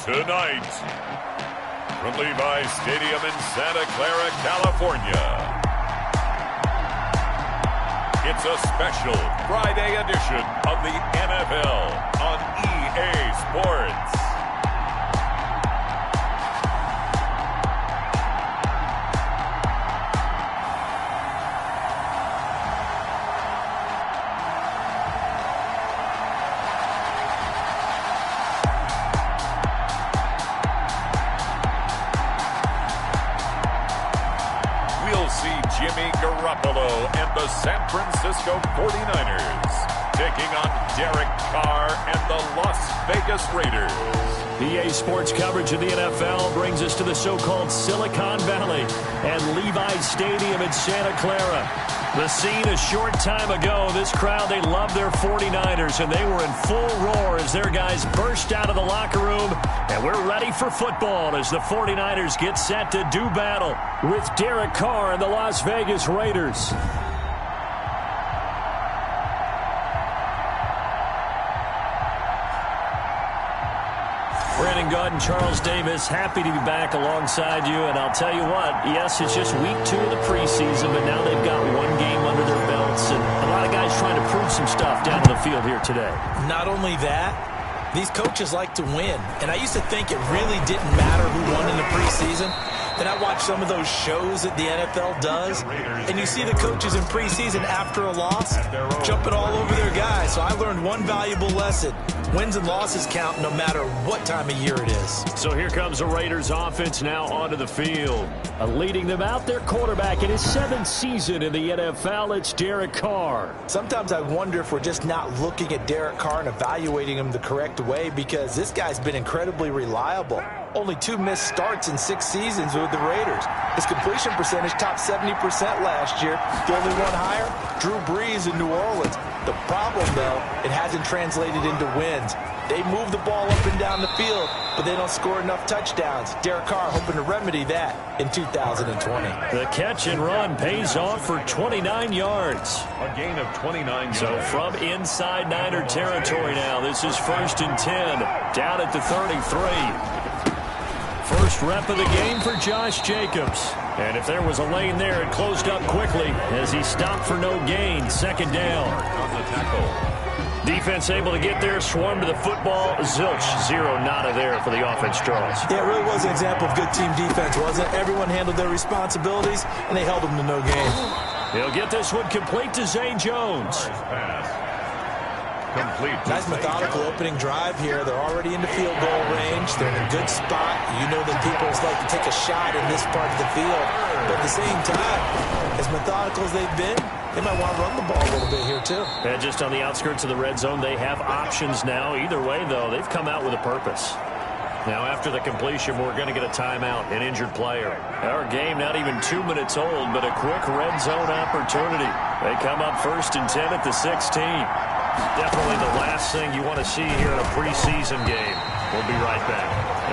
Tonight, from Levi's Stadium in Santa Clara, California, it's a special Friday edition of the NFL on EA Sports. Jimmy Garoppolo and the San Francisco 49ers taking on Derek Carr and the Las Vegas Raiders. EA Sports coverage of the NFL brings us to the so-called Silicon Valley and Levi's Stadium in Santa Clara. The scene a short time ago, this crowd, they love their 49ers, and they were in full roar as their guys burst out of the locker room. And we're ready for football as the 49ers get set to do battle with Derek Carr and the Las Vegas Raiders. Brandon Gaudin, Charles Davis, happy to be back alongside you. And I'll tell you what, yes, it's just week 2 of the preseason, but now they've got one game under their belts. And a lot of guys trying to prove some stuff down on the field here today. Not only that, these coaches like to win. And I used to think it really didn't matter who won in the preseason. Then I watch some of those shows that the NFL does, and you see the coaches in preseason after a loss jumping all over their guys. So I learned one valuable lesson. Wins and losses count no matter what time of year it is. So here comes the Raiders offense now onto the field. Leading them out, their quarterback in his 7th season in the NFL, it's Derek Carr. Sometimes I wonder if we're just not looking at Derek Carr and evaluating him the correct way, because this guy's been incredibly reliable. Only 2 missed starts in 6 seasons with the Raiders. His completion percentage topped 70% last year. The only one higher, Drew Brees in New Orleans. The problem, though, it hasn't translated into wins. They move the ball up and down the field, but they don't score enough touchdowns. Derek Carr hoping to remedy that in 2020. The catch and run pays off for 29 yards. A gain of 29 yards. So from inside Niner territory now, this is 1st and 10, down at the 33. First rep of the game for Josh Jacobs. And if there was a lane there, it closed up quickly as he stopped for no gain. 2nd down. On the tackle. Defense able to get there, swarm to the football. Zilch, 0 nada there for the offense draws. Yeah, it really was an example of good team defense, wasn't it? Everyone handled their responsibilities, and they held them to no gain. He'll get this one complete to Zay Jones. Complete. Nice methodical opening drive here. They're already into field goal range. They're in a good spot. You know that people like to take a shot in this part of the field. But at the same time, as methodical as they've been, they might want to run the ball a little bit here too. And just on the outskirts of the red zone, they have options now. Either way, though, they've come out with a purpose. Now, after the completion, we're going to get a timeout, an injured player. Our game not even 2 minutes old, but a quick red zone opportunity. They come up 1st and 10 at the 16. Definitely the last thing you want to see here in a preseason game. We'll be right back.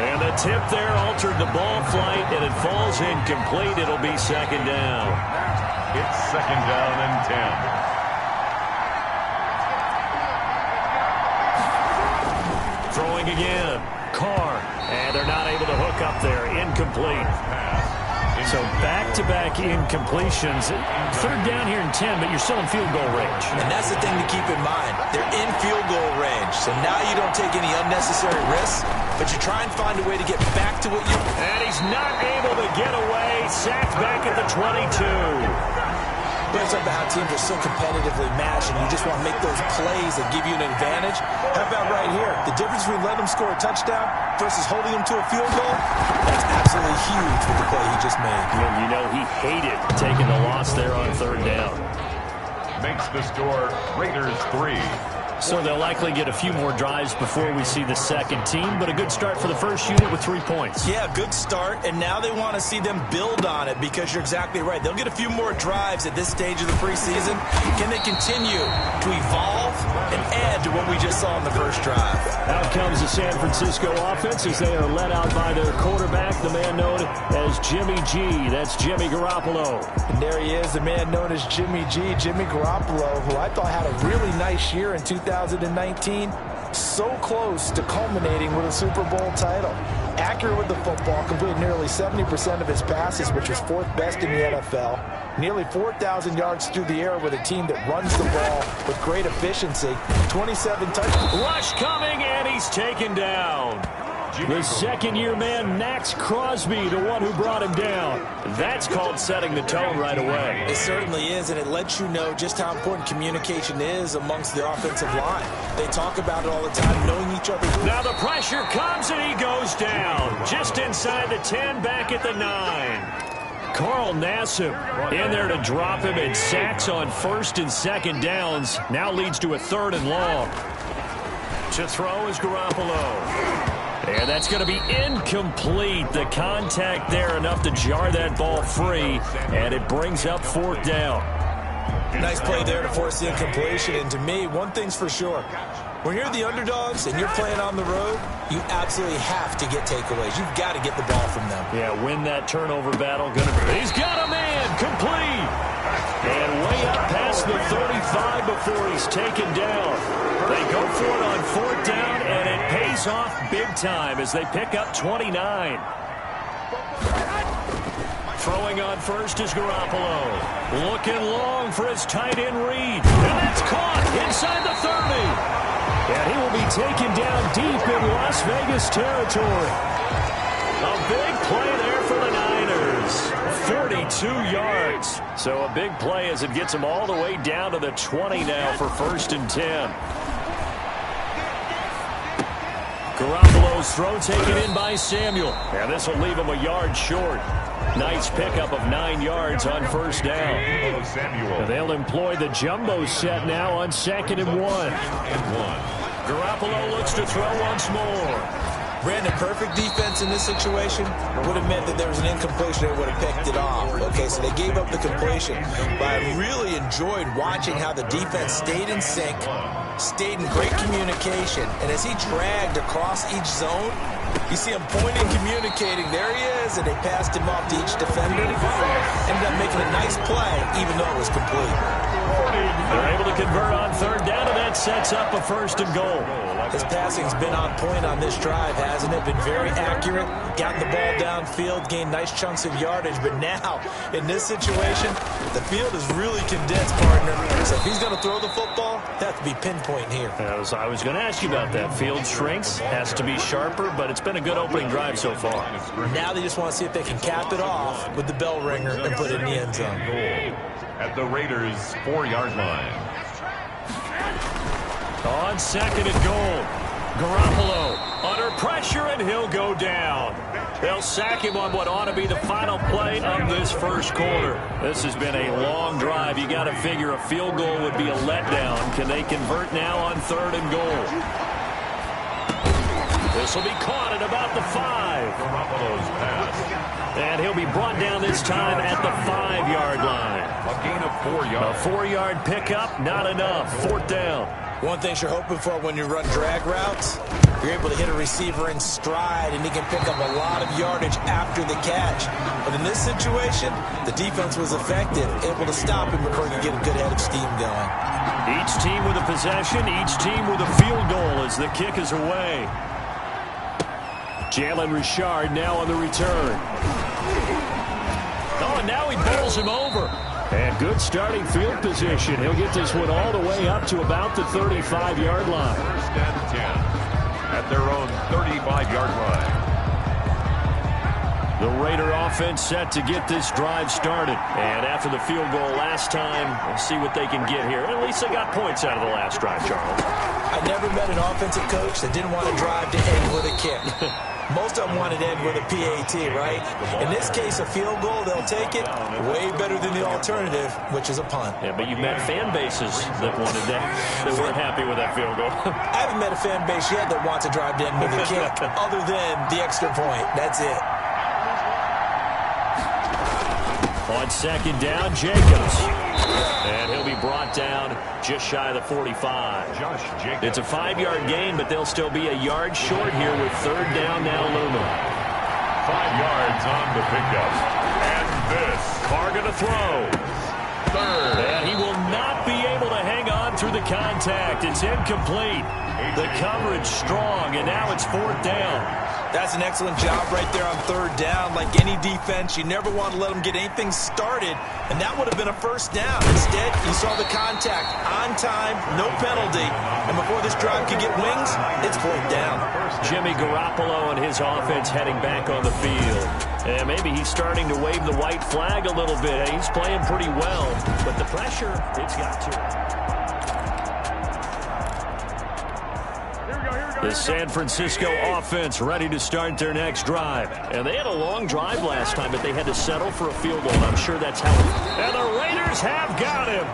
And the tip there altered the ball flight, and it falls incomplete. It'll be 2nd down. It's 2nd down and 10. Throwing again. Carr. And they're not able to hook up there. Incomplete. So back-to-back incompletions. 3rd down here in 10, but you're still in field goal range. And that's the thing to keep in mind. They're in field goal range. So now you don't take any unnecessary risks, but you try and find a way to get back to what you... And he's not able to get away. Sacked back at the 22. Brings up how teams are so competitively matched, and you just want to make those plays that give you an advantage. How about right here? The difference between letting them score a touchdown versus holding them to a field goal, that's absolutely huge with the play he just made. And you know he hated taking the loss there on 3rd down. Makes the score Raiders 3. So they'll likely get a few more drives before we see the second team, but a good start for the first unit with 3 points. Yeah, good start, and now they want to see them build on it because you're exactly right. They'll get a few more drives at this stage of the preseason. Can they continue to evolve and add to what we just saw in the first drive? Out comes the San Francisco offense as they are led out by their quarterback, the man known as Jimmy G. That's Jimmy Garoppolo. And there he is, the man known as Jimmy G, Jimmy Garoppolo, who I thought had a really nice year in 2019. so close to culminating with a Super Bowl title. Accurate with the football, completed nearly 70% of his passes, which was fourth best in the NFL. Nearly 4,000 yards through the air with a team that runs the ball with great efficiency. 27 touchdowns. Rush coming, and he's taken down. The second-year man, Max Crosby, the one who brought him down. That's called setting the tone right away. It certainly is, and it lets you know just how important communication is amongst the offensive line. They talk about it all the time, knowing each other. Now the pressure comes, and he goes down. Just inside the 10, back at the 9. Carl Nassib in there to drop him, and sacks on first and second downs. Now leads to a 3rd and long. To throw is Garoppolo. And that's going to be incomplete. The contact there enough to jar that ball free, and it brings up 4th down. Nice play there to force the incompletion. And to me, one thing's for sure. When you're the underdogs and you're playing on the road, you absolutely have to get takeaways. You've got to get the ball from them. Yeah, win that turnover battle. He's got a man. Complete. And way up past the 35 before he's taken down. They go for it on 4th down, and it pays off big time as they pick up 29. Throwing on first is Garoppolo. Looking long for his tight end read. And that's caught inside the 30. And he will be taken down deep in Las Vegas territory. A big play there for the Niners. 42 yards. So a big play as it gets him all the way down to the 20 now for 1st and 10. Garoppolo's throw taken in by Samuel. And this will leave him a yard short. Nice pickup of 9 yards on 1st down. And they'll employ the jumbo set now on 2nd and 1. Garoppolo looks to throw once more. Brandon, perfect defense in this situation would have meant that there was an incompletion. They would have picked it off. Okay, so they gave up the completion. But I really enjoyed watching how the defense stayed in sync, stayed in great communication. And as he dragged across each zone, you see him pointing, communicating. There he is, and they passed him off to each defender. Ended up making a nice play, even though it was complete. They're able to convert on 3rd down, and that sets up a 1st and goal. His passing's been on point on this drive, hasn't it? Been very accurate, gotten the ball downfield, gained nice chunks of yardage. But now, in this situation, the field is really condensed, partner. So if he's going to throw the football, that has to be pinpoint here. I was going to ask you about that. Field shrinks, has to be sharper, but it's been a good opening drive so far. Now they just want to see if they can cap it off with the bell ringer and put it in the end zone. At the Raiders' 4-yard line. On 2nd and goal, Garoppolo under pressure, and he'll go down. They'll sack him on what ought to be the final play of this 1st quarter. This has been a long drive. You got to figure a field goal would be a letdown. Can they convert now on 3rd and goal? This will be caught at about the 5. Garoppolo's pass. And he'll be brought down this time at the 5-yard line. A gain of 4 yards. A 4-yard pickup, not enough. 4th down. One thing you're hoping for when you run drag routes, you're able to hit a receiver in stride, and he can pick up a lot of yardage after the catch. But in this situation, the defense was effective, able to stop him before he could get a good head of steam going. Each team with a possession, each team with a field goal as the kick is away. Jalen Richard now on the return. Oh, and now he bowls him over. And good starting field position. He'll get this one all the way up to about the 35-yard line. 1st and 10 at their own 35-yard line. The Raider offense set to get this drive started. And after the field goal last time, we'll see what they can get here. At least they got points out of the last drive, Charles. I never met an offensive coach that didn't want to drive to end with a kick. Most of them wanted to end with a PAT, right? In this case, a field goal, they'll take it. Way better than the alternative, which is a punt. Yeah, but you've met fan bases that wanted that. They weren't happy with that field goal. I haven't met a fan base yet that wants to drive to end with a kick, other than the extra point. That's it. On 2nd down, Jacobs. And he'll be brought down just shy of the 45. Josh Jacobs. It's a 5-yard gain, but they'll still be a yard short here with 3rd down now looming. 5 yards on the pickup. And this. Carr going to throw. 3rd. And he will not be able to hang on through the contact. It's incomplete. The coverage strong, and now it's 4th down. That's an excellent job right there on 3rd down. Like any defense, you never want to let them get anything started, and that would have been a 1st down. Instead, you saw the contact on time, no penalty, and before this drive could get wings, it's 4th down. Jimmy Garoppolo and his offense heading back on the field. And maybe he's starting to wave the white flag a little bit. He's playing pretty well, but the pressure, it's got to him. The San Francisco offense ready to start their next drive. And they had a long drive last time, but they had to settle for a field goal. I'm sure that's how it... And the Raiders have got him.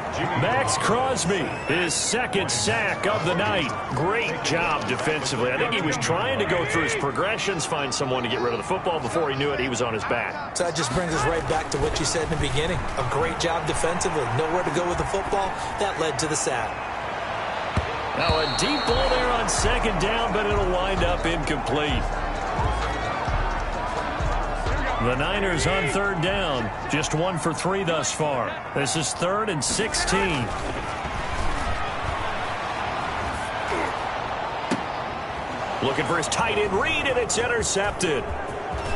Max Crosby, his 2nd sack of the night. Great job defensively. I think he was trying to go through his progressions, find someone to get rid of the football. Before he knew it, he was on his back. So that just brings us right back to what you said in the beginning. A great job defensively. Nowhere to go with the football. That led to the sack. Now a deep ball there on 2nd down, but it'll wind up incomplete. The Niners on 3rd down. Just 1 for 3 thus far. This is 3rd and 16. Looking for his tight end read, and it's intercepted.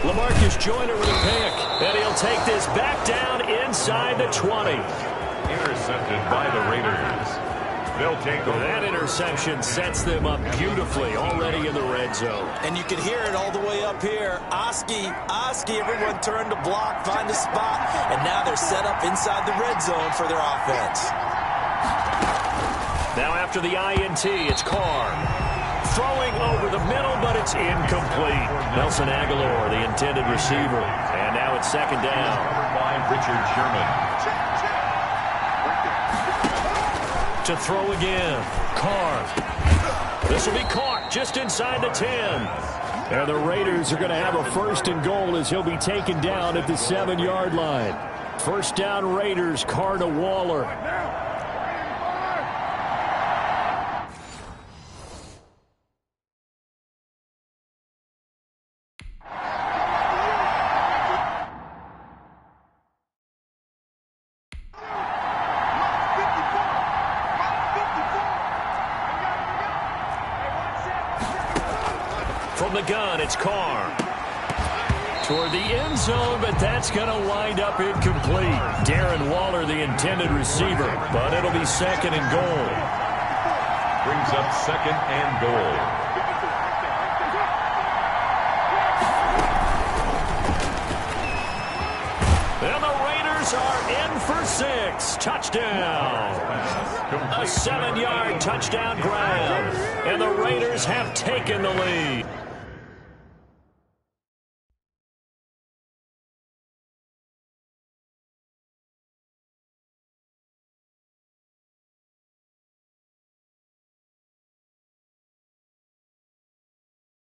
LaMarcus Joyner with a pick, and he'll take this back down inside the 20. Intercepted by the Raiders. They'll take over. That interception sets them up beautifully already in the red zone. And you can hear it all the way up here. Oski, everyone turned to block, find a spot, and now they're set up inside the red zone for their offense. Now after the INT, it's Carr. Throwing over the middle, but it's incomplete. Nelson Aguilar, the intended receiver. And now it's 2nd down. By Richard Sherman. To throw again. Carr. This will be caught just inside the 10. And the Raiders are going to have a 1st and goal as he'll be taken down at the 7-yard line. 1st down Raiders, Carr to Waller. From the gun, it's Carr. Toward the end zone, but that's going to wind up incomplete. Darren Waller, the intended receiver, but it'll be 2nd and goal. Brings up 2nd and goal. And the Raiders are in for 6. Touchdown. A 7-yard touchdown grab. And the Raiders have taken the lead.